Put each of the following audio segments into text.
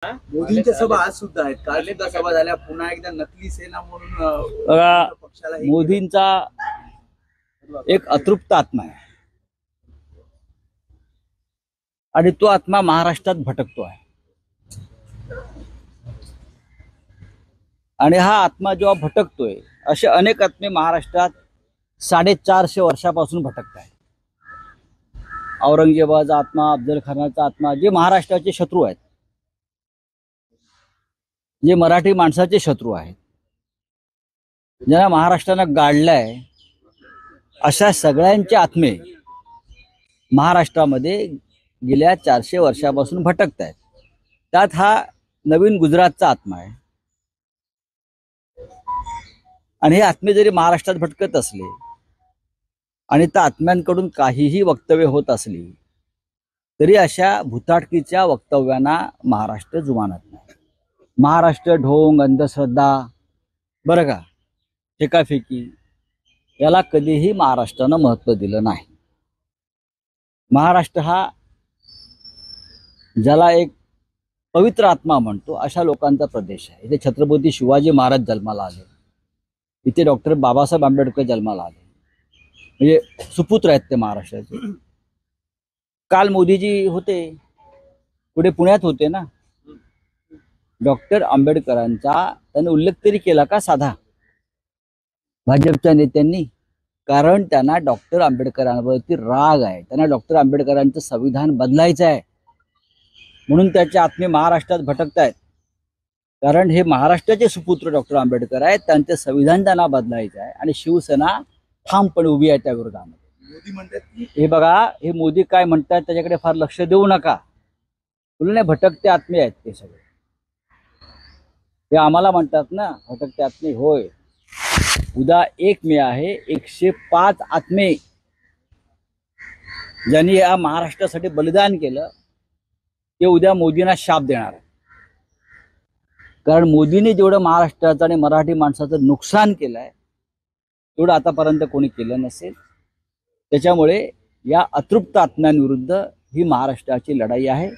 मोदींच्या सभा आज सुद्धा आहेत, काल सुद्धा सभा झाल्या. पुन्हा एकदा नकली सेना म्हणून पक्षाला मोदींचा एक अतृप्त आत्मा आहे आणि तो आत्मा महाराष्ट्रात भटकतो आहे. आणि हा आत्मा जेव्हा भटकतोय, असे अनेक आत्मे महाराष्ट्रात 450 वर्षापासून भटकत आहेत. औरंगजेबाचा आत्मा, अफजल खानाचा आत्मा, जे महाराष्ट्राचे शत्रू आहेत, जे मराठी माणसाचे शत्रू आहेत, ज्यांना महाराष्ट्रानं गाडलाय, अशा सगळ्यांचे आत्मे महाराष्ट्रामध्ये गेल्या 400 वर्षापासून भटकत आहेत. त्यात हा नवीन गुजरातचा आत्मा आहे. आणि हे आत्मे जरी महाराष्ट्रात भटकत असले आणि त्या आत्म्यांकडून काहीही वक्तव्य होत असली, तरी अशा भुताटकीच्या वक्तव्यांना महाराष्ट्र जुमानत नाही. महाराष्ट्र ढोंग, अंधश्रद्धा, बरं का, फेकाफेकी, याला कधीही महाराष्ट्रानं महत्त्व दिलं नाही. महाराष्ट्र हा ज्याला एक पवित्र आत्मा म्हणतो, अशा लोकांचा प्रदेश आहे. इथे छत्रपती शिवाजी महाराज जन्माला आले, इथे डॉक्टर बाबासाहेब आंबेडकर जन्माला आले, म्हणजे सुपुत्र आहेत ते महाराष्ट्राचे. काल मोदीजी होते, पुढे पुण्यात होते ना. डॉक्टर आंबेडकरांचा त्यांनी उल्लेख तरी केला का साधा भाजपच्या नेत्यांनी? कारण त्यांना डॉक्टर आंबेडकरांवरती राग आहे. त्यांना डॉक्टर आंबेडकरांचं संविधान बदलायचं आहे, म्हणून त्याचे आत्मे महाराष्ट्रात भटकत आहेत. कारण हे महाराष्ट्राचे सुपुत्र डॉक्टर आंबेडकर आहेत, त्यांचं संविधान त्यांना बदलायचं आहे आणि शिवसेना ठामपणे उभी आहे त्या विरोधामध्ये. मोदी म्हणतात की हे बघा, हे मोदी काय म्हणतात त्याच्याकडे फार लक्ष देऊ नका. तुला भटकते आत्मे आहेत ते सगळे. हे आम्हाला म्हणतात ना भटकते आत्मे. होय, उद्या 1 मे आहे. 105 आत्मे ज्यांनी या महाराष्ट्रासाठी बलिदान केलं, ते उद्या मोदींना शाप देणार आहे. कारण मोदींनी जेवढं महाराष्ट्राचं आणि मराठी माणसाचं नुकसान केलंय, तेवढं आतापर्यंत कोणी केलं नसेल. त्याच्यामुळे या अतृप्त आत्म्यांविरुद्ध ही महाराष्ट्राची लढाई आहे.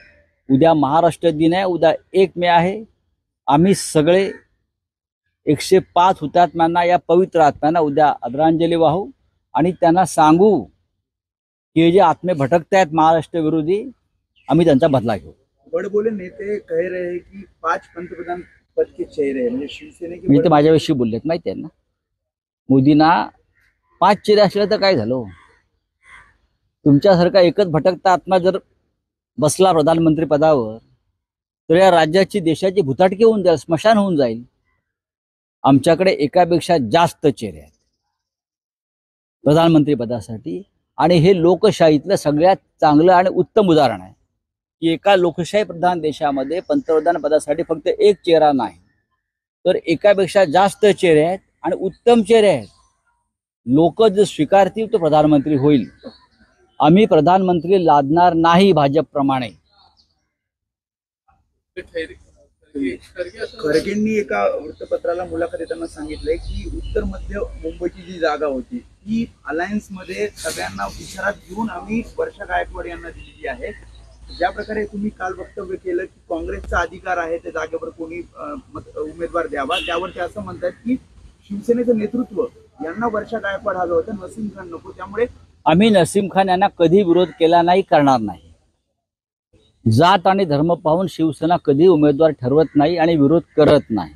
उद्या महाराष्ट्र दिन आहे, उद्या 1 मे आहे. आम्ही सगळे 105 हुतात्म्यांना, या पवित्र आत्म्यांना उद्या आदरांजली वाहू आणि त्यांना सांगू की हे जे आत्मे भटकत आहेत महाराष्ट्र विरोधी, आम्ही त्यांचा बदला घेऊ. बड़बोले नेते कह रहे हैं कि 5 पंतप्रधान पद के चेहरे म्हणजे शिवसेने के. मी तर माझ्याविषयी बोललेत, माहिती आहे ना. मोदींना 5 चेहरे असले तर काय झालं? तुमच्यासारखा एकच भटकता आत्मा जर बसला प्रधानमंत्री पदावर, तर या राज्याची, देशाची भुताटकी होऊन जाईल, स्मशान होऊन जाईल. आमच्याकडे एकापेक्षा जास्त चेहरे आहेत प्रधानमंत्री पदासाठी. आणि हे लोकशाहीतलं सगळ्यात चांगलं आणि उत्तम उदाहरण आहे की एका लोकशाही प्रधान देशामध्ये पंतप्रधान पदासाठी फक्त एक चेहरा नाही, तर एकापेक्षा जास्त चेहरे आहेत आणि उत्तम चेहरे आहेत. लोक जर स्वीकारतील तो प्रधानमंत्री होईल. आम्ही प्रधानमंत्री लादणार नाही भाजपप्रमाणे. खरगेंनी एका वृत्तपत्राला मुलाखत देताना सांगितलंय की उत्तर मध्य मुंबईची जी जागा होती, ती अलायन्स मध्ये सगळ्यांना विचारात घेऊन आम्ही वर्षा गायकवाड यांना दिलेली आहे. ज्या प्रकारे तुम्ही काल वक्तव्य केलं की काँग्रेसचा अधिकार आहे त्या जागेवर कोणी उमेदवार द्यावा, त्यावर ते असं म्हणतात की शिवसेनेचं नेतृत्व यांना वर्षा गायकवाड हवं होतं, नसीम खान नको. त्यामुळे आम्ही नसीम खान यांना कधी विरोध केला नाही, करणार नाही. जात आणि धर्म पाहून शिवसेना कधी उमेदवार ठरवत नाही आणि विरोध करत नाही.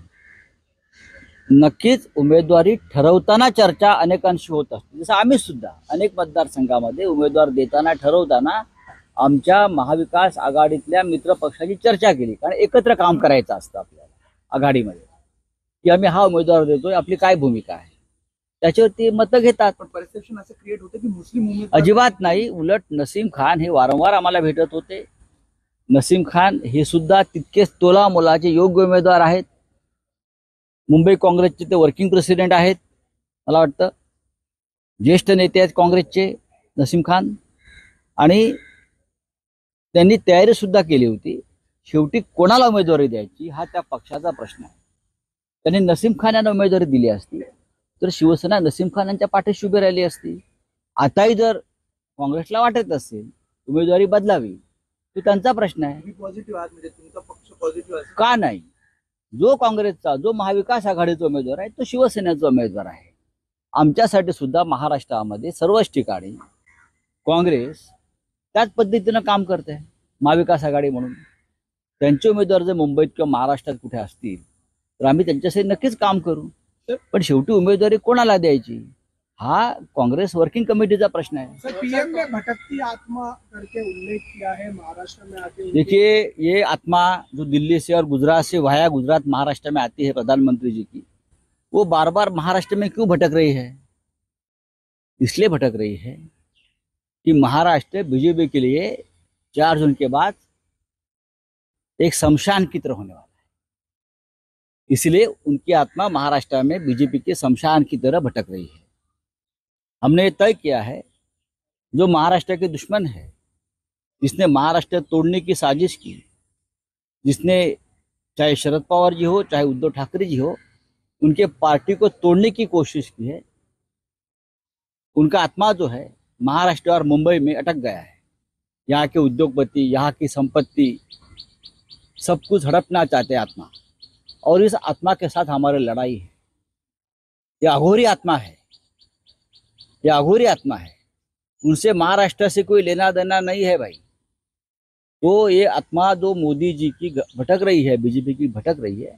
नक्कीच उमेदवारी ठरवताना चर्चा अनेकांशी होत असते. जसं आम्ही सुद्धा अनेक मतदारसंघामध्ये उमेदवार देताना, ठरवताना आमच्या महाविकास आघाडीतल्या मित्र पक्षाची चर्चा केली. कारण एकत्र काम करायचं असतं आपल्याला आघाडीमध्ये, की आम्ही हा उमेदवार देतोय, आपली काय भूमिका आहे, त्याच्यावरती मतं घेतात. पण परसेप्शन असं क्रिएट होतं की मुस्लिम उमेदवार. अजिबात नाही. उलट नसीम खान हे वारंवार आम्हाला भेटत होते. नसीम खान हे सुद्धा तितकेच तोला मोलाचे योग्य उमेदवार आहेत. मुंबई काँग्रेसचे ते वर्किंग प्रेसिडेंट आहेत, मला वाटतं ज्येष्ठ नेते आहेत काँग्रेसचे नसीम खान. आणि त्यांनी तयारी सुद्धा केली होती. शेवटी कोणाला उमेदवारी द्यायची हा त्या पक्षाचा प्रश्न आहे. त्यांनी नसीम खान यांना उमेदवारी दिली असती तर शिवसेना नसीम खान यांच्या पाठीशी उभी राहिली असती. आताही जर काँग्रेसला वाटत असेल उमेदवारी बदलावी, तो त्यांचा प्रश्न आहे. पॉझिटिव्ह आहात म्हणजे तुमचा पक्ष पॉझिटिव्ह असेल? का नाही? जो काँग्रेसचा, जो महाविकास आघाडीचा उमेदवार आहे तो शिवसेनेचा उमेदवार आहे. आमच्यासाठी सुद्धा महाराष्ट्रामध्ये सर्वच ठिकाणी काँग्रेस त्याच पद्धतीनं काम करते, महाविकास आघाडी म्हणून. त्यांचे उमेदवार जर मुंबईत किंवा महाराष्ट्रात कुठे असतील तर आम्ही त्यांच्यासाठी नक्कीच काम करू. पण शेवटी उमेदवारी कोणाला द्यायची हा कांग्रेस वर्किंग कमेटी का प्रश्न है. सर, पीएम ने भटकती आत्मा करके उल्लेख किया है महाराष्ट्र में आके उनकी- देखिए, ये आत्मा जो दिल्ली से और गुजरात से वाया गुजरात महाराष्ट्र में आती है प्रधानमंत्री जी की, वो बार बार महाराष्ट्र में क्यों भटक रही है? इसलिए भटक रही है कि महाराष्ट्र बीजेपी के लिए 4 जून के बाद एक शमशान की तरह होने वाला है. इसलिए उनकी आत्मा महाराष्ट्र में बीजेपी के शमशान की तरह भटक रही है. हमने तय किया है, जो महाराष्ट्र के दुश्मन है, जिसने महाराष्ट्र तोड़ने की साजिश की, जिसने चाहे शरद पवार जी हो चाहे उद्धव ठाकरे जी हो, उनके पार्टी को तोड़ने की कोशिश की है, उनका आत्मा जो है महाराष्ट्र और मुंबई में अटक गया है. यहाँ के उद्योगपति, यहाँ की संपत्ति सब कुछ हड़पना चाहते हैं आत्मा, और इस आत्मा के साथ हमारी लड़ाई है. यह अघोरी आत्मा है, यह अघोरी आत्मा है. उनसे महाराष्ट्र से कोई लेना देना नहीं है भाई. तो ये आत्मा जो मोदी जी की भटक रही है, बीजेपी की भटक रही है,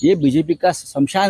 ये बीजेपी का शमशान